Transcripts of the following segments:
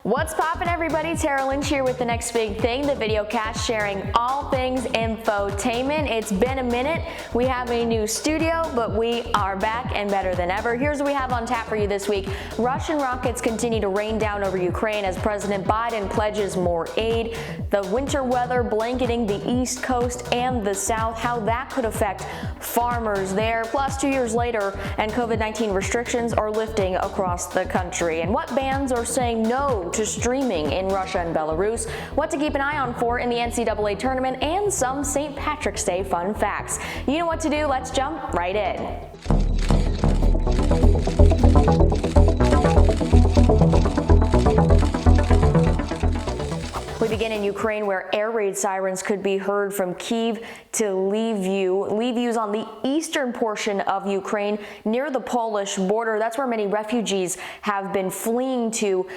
What's poppin', everybody? Tara Lynch here with the next big thing, the video cast sharing all things infotainment. It's been a minute. We have a new studio, but we are back and better than ever. Here's what we have on tap for you this week. Russian rockets continue to rain down over Ukraine as President Biden pledges more aid. The winter weather blanketing the East Coast and the South, how that could affect farmers there. Plus, 2 years later, and COVID-19 restrictions are lifting across the country. And what bans are saying no to streaming in Russia and Belarus, what to keep an eye on for in the NCAA tournament, and some St. Patrick's Day fun facts. You know what to do, let's jump right in. We begin in Ukraine, where air raid sirens could be heard from Kyiv to Lviv. Lviv is on the eastern portion of Ukraine near the Polish border. That's where many refugees have been fleeing to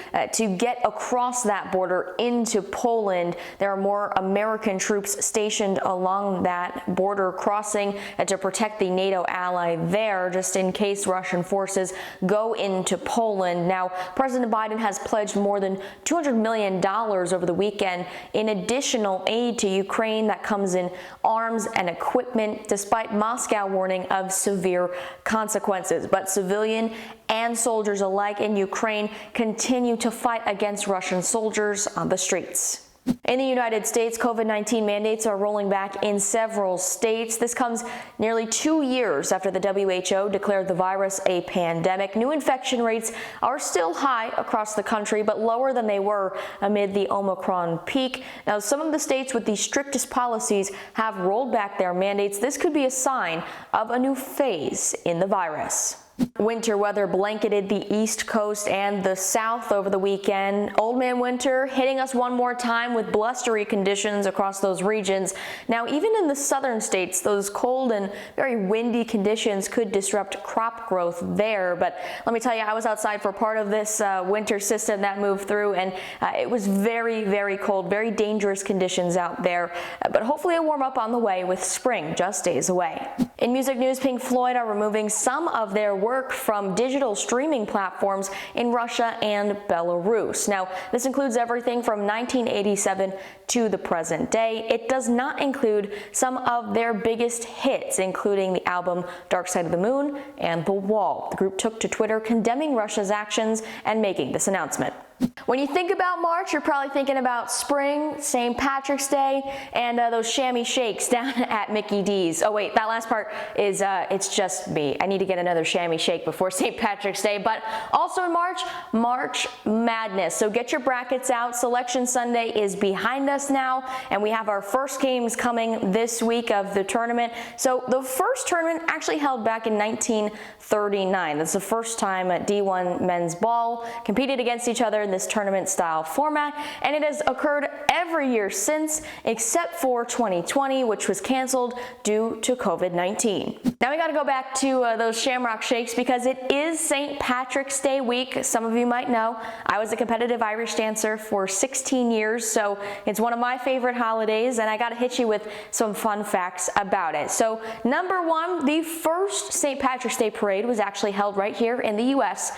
get across that border into Poland. There are more American troops stationed along that border crossing to protect the NATO ally there, just in case Russian forces go into Poland. Now, President Biden has pledged more than $200 million over the weekend in additional aid to Ukraine that comes in arms and equipment, despite Moscow warning of severe consequences. But civilian and soldiers alike in Ukraine continue to fight against Russian soldiers on the streets. In the United States, COVID-19 mandates are rolling back in several states. This comes nearly 2 years after the WHO declared the virus a pandemic. New infection rates are still high across the country, but lower than they were amid the Omicron peak. Now, some of the states with the strictest policies have rolled back their mandates. This could be a sign of a new phase in the virus. Winter weather blanketed the East Coast and the South over the weekend. Old man winter hitting us one more time with blustery conditions across those regions. Now, even in the southern states, those cold and very windy conditions could disrupt crop growth there. But let me tell you, I was outside for part of this winter system that moved through, and it was very, very cold, very dangerous conditions out there. But hopefully a warm up on the way with spring just days away. In music news, Floyd are removing some of their work from digital streaming platforms in Russia and Belarus. Now, this includes everything from 1987 to the present day. It does not include some of their biggest hits, including the album Dark Side of the Moon and The Wall. The group took to Twitter condemning Russia's actions and making this announcement. When you think about March, you're probably thinking about spring, St. Patrick's Day, and those chamois shakes down at Mickey D's. Oh wait, that last part is, it's just me. I need to get another chamois shake before St. Patrick's Day. But also in March, March Madness. So get your brackets out. Selection Sunday is behind us now, and we have our first games coming this week of the tournament. So the first tournament actually held back in 1939. That's the first time D1 men's ball competed against each other in this tournament style format, and it has occurred every year since, except for 2020, which was canceled due to COVID-19. Now we got to go back to those shamrock shakes, because it is St. Patrick's Day week. Some of you might know I was a competitive Irish dancer for 16 years, so it's one of my favorite holidays, and I got to hit you with some fun facts about it. So number one, the first St. Patrick's Day parade was actually held right here in the U.S.,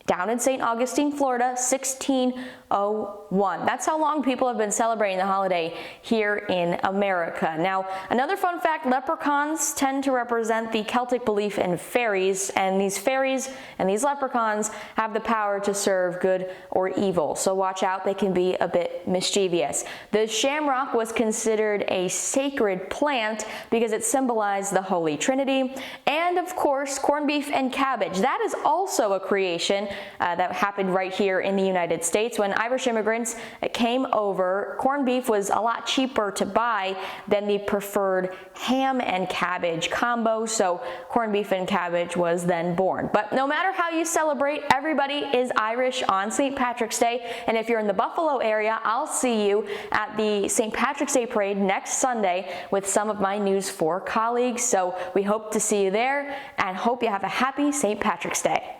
down in St. Augustine, Florida, 1601. That's how long people have been celebrating the holiday here in America. Now, another fun fact, leprechauns tend to represent the Celtic belief in fairies, and these fairies and these leprechauns have the power to serve good or evil. So watch out, they can be a bit mischievous. The shamrock was considered a sacred plant because it symbolized the Holy Trinity. And of course, corned beef and cabbage. That is also a creation that happened right here in the United States. When Irish immigrants came over, corned beef was a lot cheaper to buy than the preferred ham and cabbage combo, so corned beef and cabbage was then born. But no matter how you celebrate, everybody is Irish on St. Patrick's Day, and if you're in the Buffalo area, I'll see you at the St. Patrick's Day parade next Sunday with some of my News 4 colleagues, so we hope to see you there and hope you have a happy St. Patrick's Day.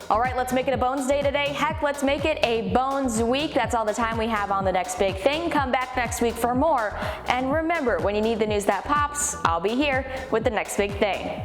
All right, let's make it a Bones Day today. Heck, let's make it a Bones Week. That's all the time we have on The Next Big Thing. Come back next week for more. And remember, when you need the news that pops, I'll be here with The Next Big Thing.